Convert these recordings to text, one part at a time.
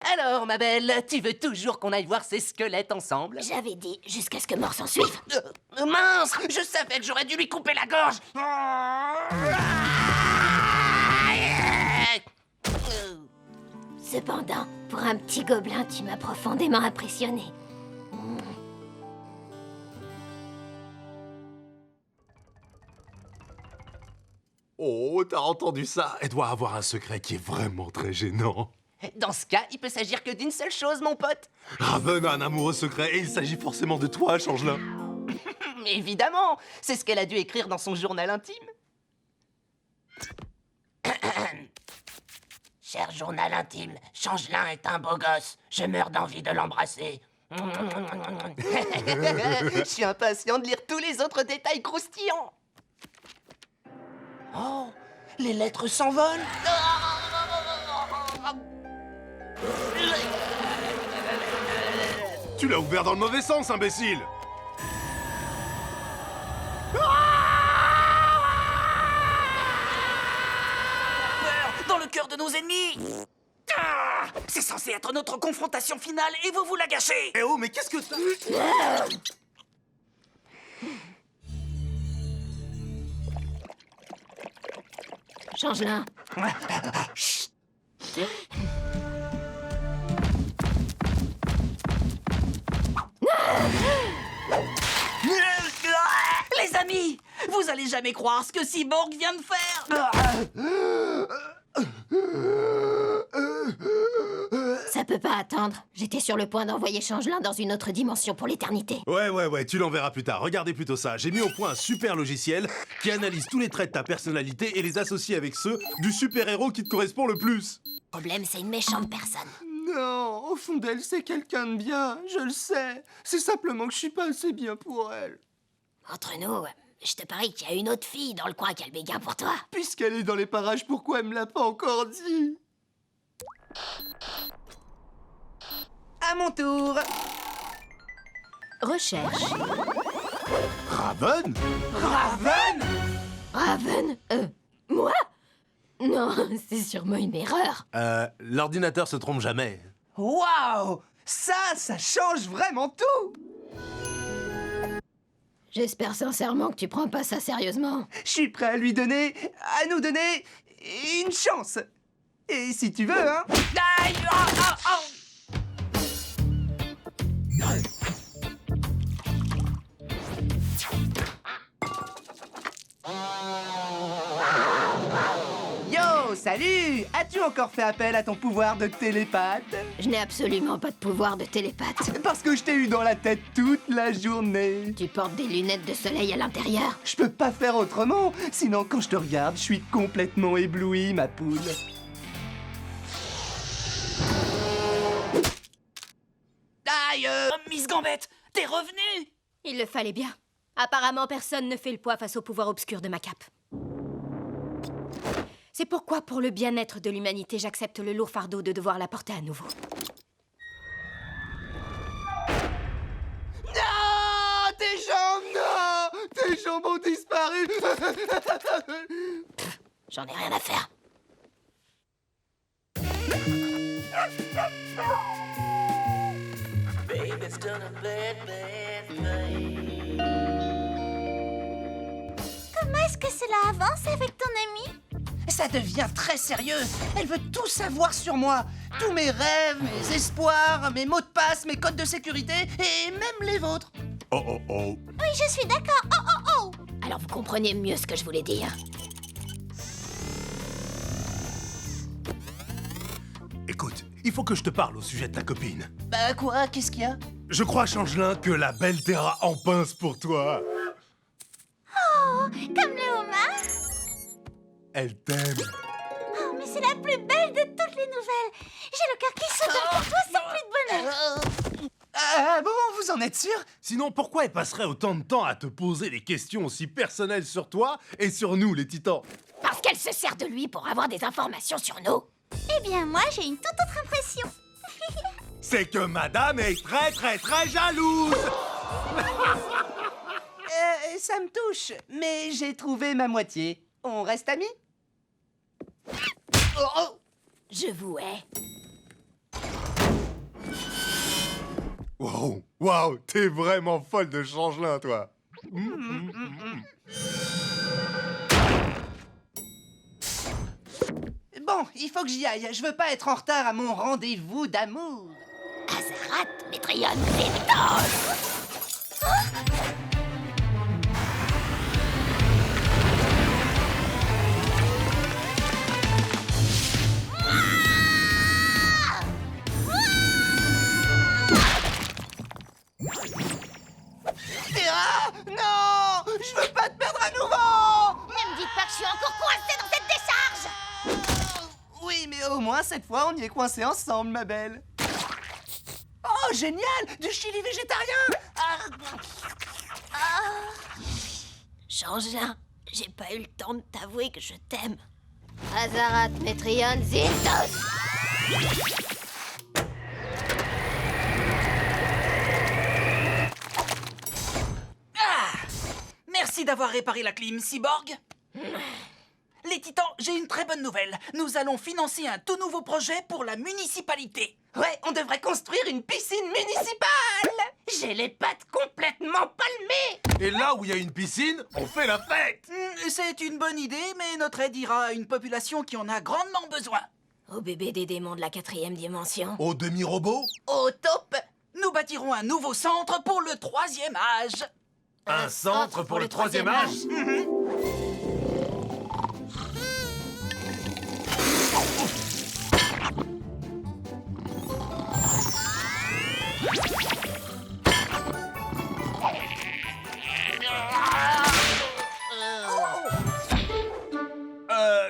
Alors, ma belle, tu veux toujours qu'on aille voir ces squelettes ensemble? J'avais dit, jusqu'à ce que mort s'en suive. Mince! Je savais que j'aurais dû lui couper la gorge! Cependant, pour un petit gobelin, tu m'as profondément impressionné. Oh, t'as entendu ça? Elle doit avoir un secret qui est vraiment très gênant. Dans ce cas, il peut s'agir que d'une seule chose, mon pote. Raven a un amoureux secret et il s'agit forcément de toi, changelin. Évidemment, c'est ce qu'elle a dû écrire dans son journal intime. Cher journal intime, Changelin est un beau gosse. Je meurs d'envie de l'embrasser. Je suis impatient de lire tous les autres détails croustillants. Oh, les lettres s'envolent. Tu l'as ouvert dans le mauvais sens, imbécile! Dans le cœur de nos ennemis. Ah, c'est censé être notre confrontation finale et vous la gâchez. Eh oh, mais qu'est-ce que t'as... Changelin. Les amis, vous allez jamais croire ce que Cyborg vient de faire. Ça peut pas attendre. J'étais sur le point d'envoyer Changelin dans une autre dimension pour l'éternité. Ouais, tu l'enverras plus tard. Regardez plutôt ça. J'ai mis au point un super logiciel qui analyse tous les traits de ta personnalité et les associe avec ceux du super-héros qui te correspond le plus. Le problème, c'est une méchante personne. Non, au fond d'elle, c'est quelqu'un de bien, je le sais. C'est simplement que je suis pas assez bien pour elle. Entre nous, je te parie qu'il y a une autre fille dans le coin qui a le béguin pour toi. Puisqu'elle est dans les parages, pourquoi elle me l'a pas encore dit? À mon tour. Recherche. Raven? Raven. Moi? Non, c'est sûrement une erreur. L'ordinateur se trompe jamais. Waouh! Ça change vraiment tout! J'espère sincèrement que tu prends pas ça sérieusement. Je suis prêt à nous donner une chance. Et si tu veux, hein? Aïe! Yo, salut! As-tu encore fait appel à ton pouvoir de télépathe? Je n'ai absolument pas de pouvoir de télépathe. Parce que je t'ai eu dans la tête toute la journée. Tu portes des lunettes de soleil à l'intérieur? Je peux pas faire autrement, sinon quand je te regarde, je suis complètement ébloui, ma poule. Aïe! Miss Gambette, t'es revenue. Il le fallait bien. Apparemment, personne ne fait le poids face au pouvoir obscur de ma cape. C'est pourquoi, pour le bien-être de l'humanité, j'accepte le lourd fardeau de devoir la porter à nouveau. Non! Tes jambes ont disparu! J'en ai rien à faire. Comment est-ce que cela avance avec ton ami? Ça devient très sérieux. Elle veut tout savoir sur moi. Tous mes rêves, mes espoirs, mes mots de passe, mes codes de sécurité et même les vôtres. Oh. Oui, je suis d'accord. Oh. Alors vous comprenez mieux ce que je voulais dire. Écoute, il faut que je te parle au sujet de ta copine. Bah quoi? Qu'est-ce qu'il y a? Je crois, Changelin, que la belle Terra en pince pour toi. Oh, comme le homard. Elle t'aime. Oh, mais c'est la plus belle de toutes les nouvelles. J'ai le cœur qui saute pour toi sans plus de bonheur. Ah bon, vous en êtes sûr? Sinon, pourquoi elle passerait autant de temps à te poser des questions aussi personnelles sur toi et sur nous, les titans? Parce qu'elle se sert de lui pour avoir des informations sur nous. Eh bien, moi, j'ai une toute autre impression. C'est que madame est très jalouse. Ça me touche, mais j'ai trouvé ma moitié. On reste amis? Je vous hais. Wow, wow, t'es vraiment folle de Changelin, toi. Bon, il faut que j'y aille. Je veux pas être en retard à mon rendez-vous d'amour. Azarat, Métrion, Zétos. Terra, non, je veux pas te perdre à nouveau. Ne me dites pas que je suis encore coincée dans cette décharge. Oui, mais au moins cette fois, on y est coincés ensemble, ma belle. Oh, génial, du chili végétarien. Changelin, j'ai pas eu le temps de t'avouer que je t'aime. Azarat, Métrion, Zétos. Merci d'avoir réparé la clim, Cyborg. Les Titans, j'ai une très bonne nouvelle. Nous allons financer un tout nouveau projet pour la municipalité. Ouais, on devrait construire une piscine municipale. J'ai les pattes complètement palmées. Et là où il y a une piscine, on fait la fête. C'est une bonne idée, mais notre aide ira à une population qui en a grandement besoin. Au bébé des démons de la 4e dimension. Au demi-robot, Au top. Nous bâtirons un nouveau centre pour le 3e âge. un centre pour le 3e âge.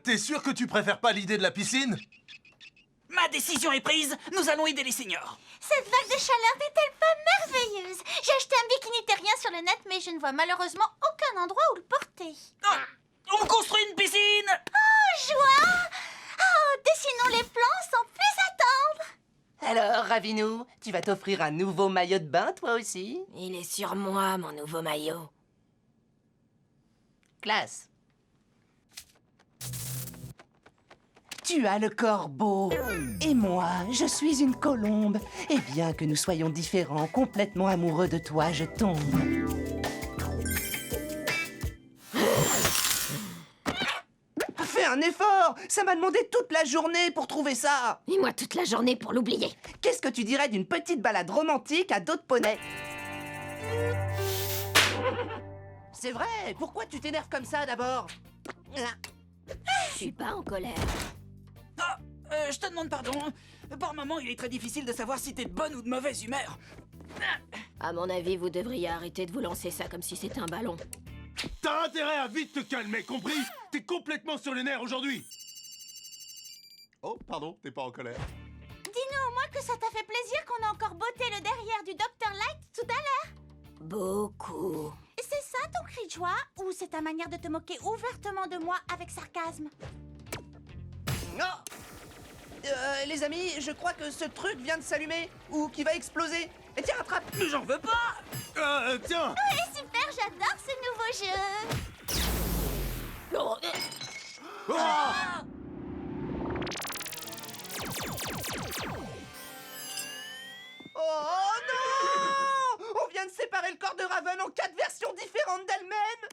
T'es sûr que tu préfères pas l'idée de la piscine? Ma décision est prise, nous allons aider les seniors. Cette vague de chaleur n'est-elle pas merveilleuse? J'ai acheté un bikini terrien sur le net, mais je ne vois malheureusement aucun endroit où le porter. Oh, on construit une piscine! Oh, joie! Oh, dessinons les plans sans plus attendre. Alors, Ravinou, tu vas t'offrir un nouveau maillot de bain, toi aussi? Il est sur moi, mon nouveau maillot. Classe. Tu as le corps beau. Et moi, je suis une colombe. Et bien que nous soyons différents, complètement amoureux de toi, je tombe. Fais un effort! Ça m'a demandé toute la journée pour trouver ça! Et moi toute la journée pour l'oublier. Qu'est-ce que tu dirais d'une petite balade romantique à dos de poney? C'est vrai! Pourquoi tu t'énerves comme ça d'abord? Je suis pas en colère. Ah, je te demande pardon. Par moments, il est très difficile de savoir si t'es de bonne ou de mauvaise humeur. À mon avis, vous devriez arrêter de vous lancer ça comme si c'était un ballon. T'as intérêt à vite te calmer, compris? T'es complètement sur les nerfs aujourd'hui. Oh, pardon, t'es pas en colère. Dis-nous au moins que ça t'a fait plaisir qu'on a encore botté le derrière du Dr Light tout à l'heure. Beaucoup. C'est ça ton cri de joie? Ou c'est ta manière de te moquer ouvertement de moi avec sarcasme? Non! Les amis, je crois que ce truc vient de s'allumer. Ou qui va exploser. Et tiens, attrape! J'en veux pas! Tiens! Ouais, super, j'adore ce nouveau jeu. Oh, Ah Oh non! On vient de séparer le corps de Raven en 4 versions différentes d'elle-même!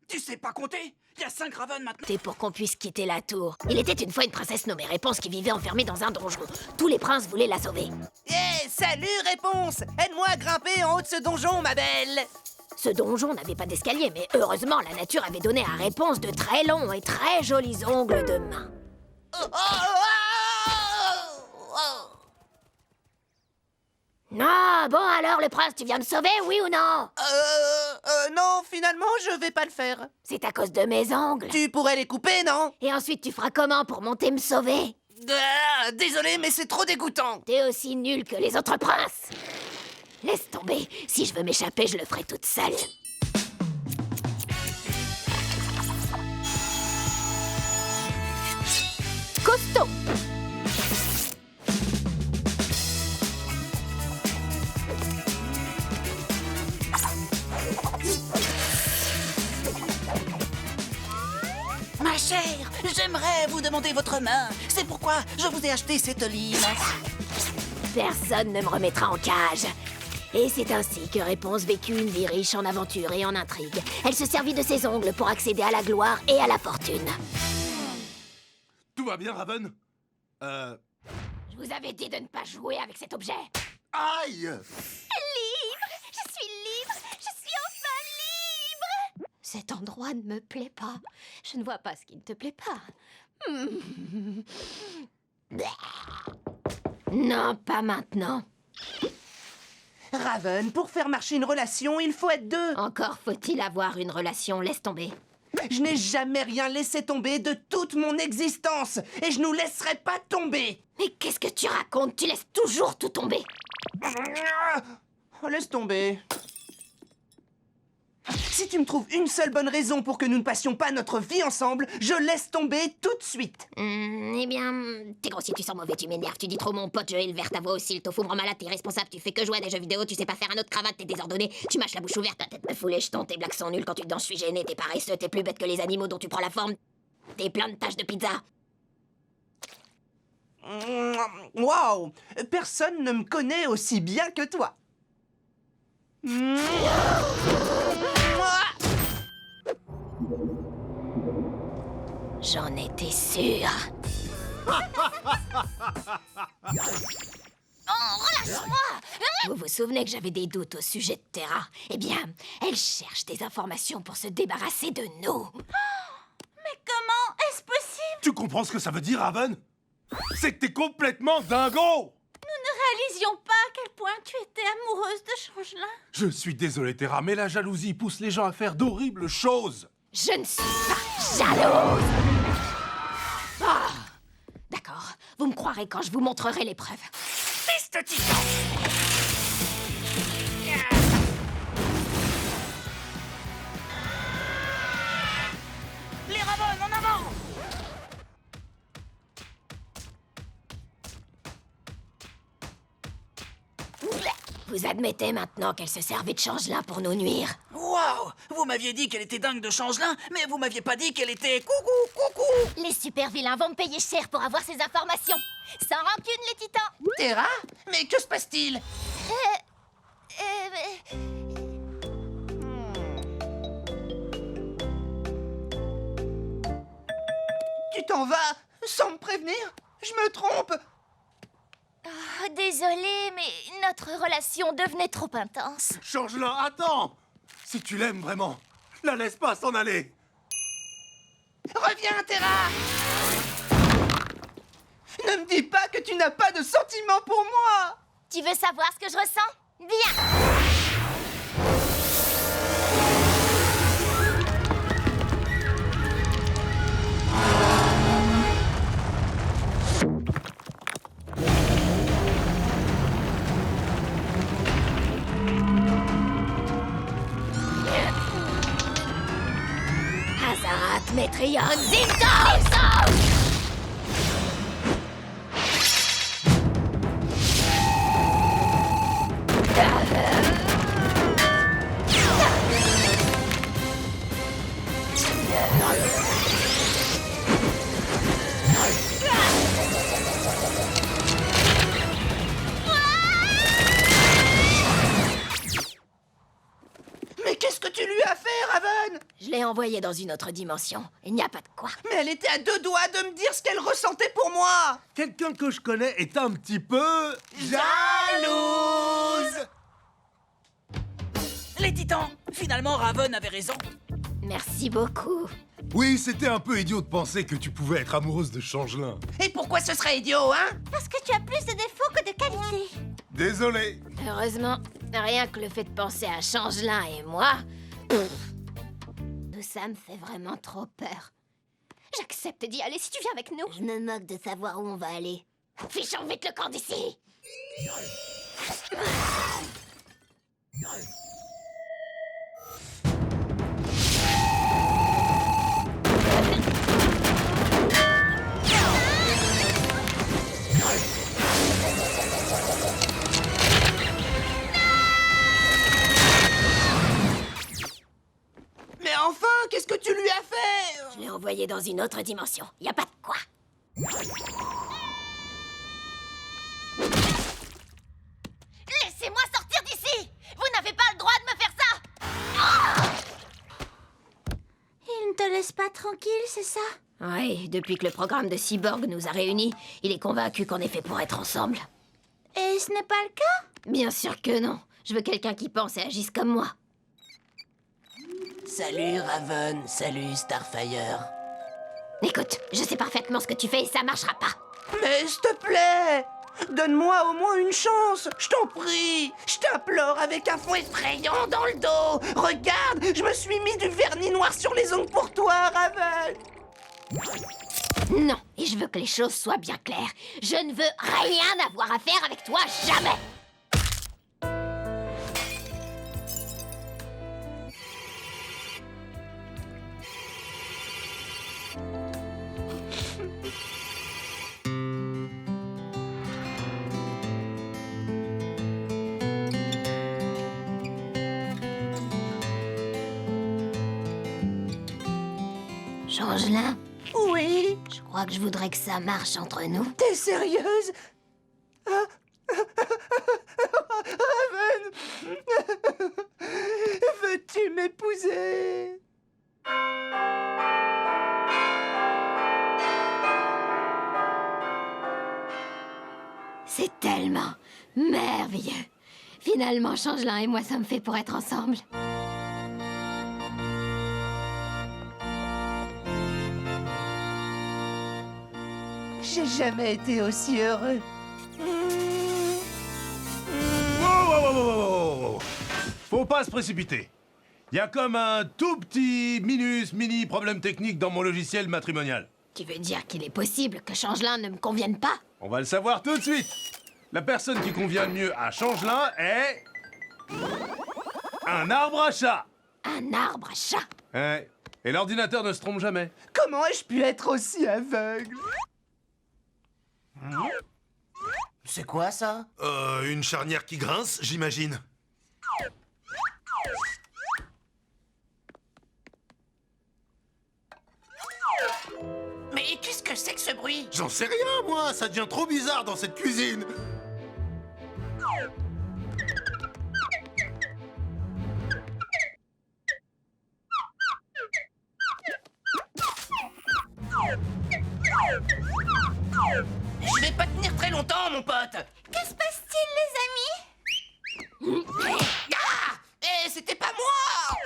Tu sais pas compter? Il y a 5 Raven maintenant. C'était pour qu'on puisse quitter la tour. Il était une fois une princesse nommée Réponse qui vivait enfermée dans un donjon. Tous les princes voulaient la sauver. Eh, salut, Réponse! Aide-moi à grimper en haut de ce donjon, ma belle! Ce donjon n'avait pas d'escalier, mais heureusement, la nature avait donné à Réponse de très longs et très jolis ongles de main. Oh, oh, oh, oh. Non, bon alors, le prince, tu viens me sauver, oui ou non? Non, finalement, je vais pas le faire. C'est à cause de mes ongles. Tu pourrais les couper, non? Et ensuite, tu feras comment pour monter me sauver? Désolé, mais c'est trop dégoûtant. T'es aussi nul que les autres princes. Laisse tomber. Si je veux m'échapper, je le ferai toute seule. Costaud. Ma chère, j'aimerais vous demander votre main. C'est pourquoi je vous ai acheté cette lime. Personne ne me remettra en cage. Et c'est ainsi que Réponse vécut une vie riche en aventures et en intrigues. Elle se servit de ses ongles pour accéder à la gloire et à la fortune. Tout va bien, Raven? Je vous avais dit de ne pas jouer avec cet objet. Aïe! Libre! Je suis libre! Je suis enfin libre! Cet endroit ne me plaît pas. Je ne vois pas ce qui ne te plaît pas. Non, pas maintenant. Raven, pour faire marcher une relation, il faut être deux. Encore faut-il avoir une relation, laisse tomber. Je n'ai jamais rien laissé tomber de toute mon existence. Et je nous laisserai pas tomber. Mais qu'est-ce que tu racontes? Tu laisses toujours tout tomber. Oh, laisse tomber. Si tu me trouves une seule bonne raison pour que nous ne passions pas notre vie ensemble, je laisse tomber tout de suite. Eh bien, t'es grossier, tu sens mauvais, tu m'énerves, tu dis trop mon pote, je élevère ta voix aussi, le tofu me rend malade, t'es irresponsable, tu fais que jouer à des jeux vidéo, tu sais pas faire un autre cravate, t'es désordonné, tu mâches la bouche ouverte, ta tête me fout les jetons, tes blagues sont nulles, quand tu danses, je suis gêné, t'es paresseux, t'es plus bête que les animaux dont tu prends la forme, t'es plein de taches de pizza. Waouh! Personne ne me connaît aussi bien que toi. J'en étais sûre. Oh, relâche-moi! Vous vous souvenez que j'avais des doutes au sujet de Terra? Eh bien, elle cherche des informations pour se débarrasser de nous. Mais comment est-ce possible? Tu comprends ce que ça veut dire, Raven? C'est que t'es complètement dingo! Nous ne réalisions pas à quel point tu étais amoureuse de Changelin. Je suis désolé, Terra, mais la jalousie pousse les gens à faire d'horribles choses. Je ne suis pas jalouse. Ah, d'accord, vous me croirez quand je vous montrerai les preuves. Piste Titan! Les Raven, en avant! Vous admettez maintenant qu'elle se servait de Changelin pour nous nuire. Waouh! Vous m'aviez dit qu'elle était dingue de Changelin, mais vous m'aviez pas dit qu'elle était coucou! Les super vilains vont me payer cher pour avoir ces informations. Sans rancune, les titans. Terra? Mais que se passe-t-il? Tu t'en vas sans me prévenir? Je me trompe? Oh, désolée, mais notre relation devenait trop intense. Change-la, attends! Si tu l'aimes vraiment, la laisse pas s'en aller! Reviens, Terra! Ne me dis pas que tu n'as pas de sentiments pour moi! Tu veux savoir ce que je ressens? Viens! Azarat, Metrion, Zintos! Mais qu'est-ce que tu lui as fait, Raven? Je l'ai envoyée dans une autre dimension. Il n'y a pas de quoi. Mais elle était à deux doigts de me dire ce qu'elle ressentait pour moi! Quelqu'un que je connais est un petit peu... Jalouse! Les Titans! Finalement, Raven avait raison. Merci beaucoup. Oui, c'était un peu idiot de penser que tu pouvais être amoureuse de Changelin. Et pourquoi ce serait idiot, hein? Parce que tu as plus de défauts que de qualités. Désolé. Heureusement, rien que le fait de penser à Changelin et moi... pff, tout ça me fait vraiment trop peur. J'accepte d'y aller si tu viens avec nous. Je me moque de savoir où on va aller. Fichons vite le camp d'ici! Mais enfin, qu'est-ce que tu lui as fait? Je l'ai envoyé dans une autre dimension. Y a pas de quoi. Laissez-moi sortir d'ici! tranquille, c'est ça? Oui, depuis que le programme de Cyborg nous a réunis, il est convaincu qu'on est fait pour être ensemble. Et ce n'est pas le cas? Bien sûr que non. Je veux quelqu'un qui pense et agisse comme moi. Salut Raven, salut Starfire. Écoute, je sais parfaitement ce que tu fais et ça marchera pas. Mais s'il te plaît, donne-moi au moins une chance, je t'en prie. Je t'implore avec un fond effrayant dans le dos. Regarde, je me suis mis du vernis noir sur les ongles pour toi, Raven. Non, et je veux que les choses soient bien claires. Je ne veux rien avoir à faire avec toi, jamais. Changelin, Oui, je crois que je voudrais que ça marche entre nous. t'es sérieuse? Raven, veux-tu m'épouser? C'est tellement merveilleux. Finalement, Changelin et moi sommes faits pour être ensemble. J'ai jamais été aussi heureux. Wow. Faut pas se précipiter. Il y a comme un tout petit mini problème technique dans mon logiciel matrimonial. Tu veux dire qu'il est possible que Changelin ne me convienne pas? On va le savoir tout de suite. La personne qui convient le mieux à Changelin est... un arbre à chat. Un arbre à chat. Ouais. Et l'ordinateur ne se trompe jamais. Comment ai-je pu être aussi aveugle? C'est quoi ça? Une charnière qui grince, j'imagine. Mais qu'est-ce que c'est que ce bruit? J'en sais rien, moi. Ça devient trop bizarre dans cette cuisine. Je vais pas tenir très longtemps, mon pote. Que se passe-t-il, les amis? Ah! Eh, c'était pas moi!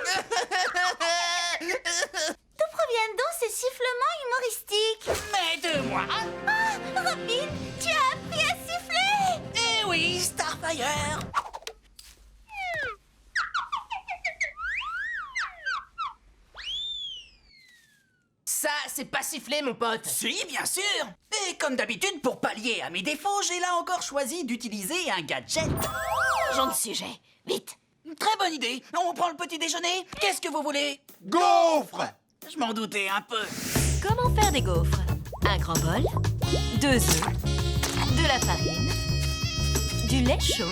D'où proviennent donc ces sifflements humoristiques? Mais de moi? Ah, Robin, tu as appris à siffler! Eh oui, Starfire! Ça, c'est pas siffler, mon pote. Si, bien sûr. Et comme d'habitude, pour pallier à mes défauts, j'ai là encore choisi d'utiliser un gadget. Changeons de sujet. Vite. Très bonne idée. On prend le petit déjeuner. Qu'est-ce que vous voulez? Gaufre! Je m'en doutais un peu. Comment faire des gaufres? Un grand bol, 2 œufs, de la farine, du lait chaud,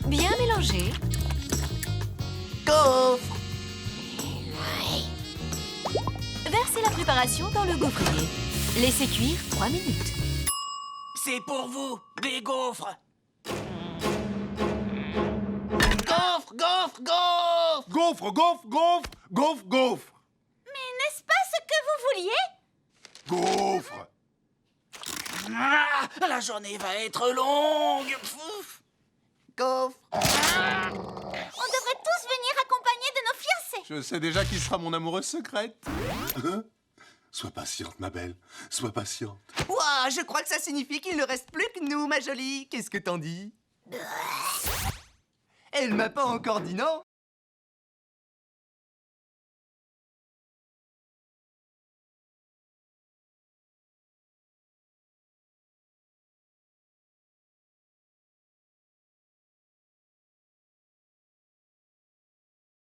bien mélangé, Gaufre! versez la préparation dans le gaufrier. Laissez cuire 3 minutes. C'est pour vous, des gaufres. Gaufre, gaufre, gaufre! Gaufre, gaufre, gaufre, gaufre, gaufre. Mais n'est-ce pas ce que vous vouliez? Gaufre. Ah, la journée va être longue. Pfouf. Gaufre! On devrait tous venir accompagnés de nos fiancés. Je sais déjà qui sera mon amoureuse secrète. Sois patiente, ma belle. Sois patiente. Ouah, je crois que ça signifie qu'il ne reste plus que nous, ma jolie. Qu'est-ce que t'en dis? Elle m'a pas encore dit non.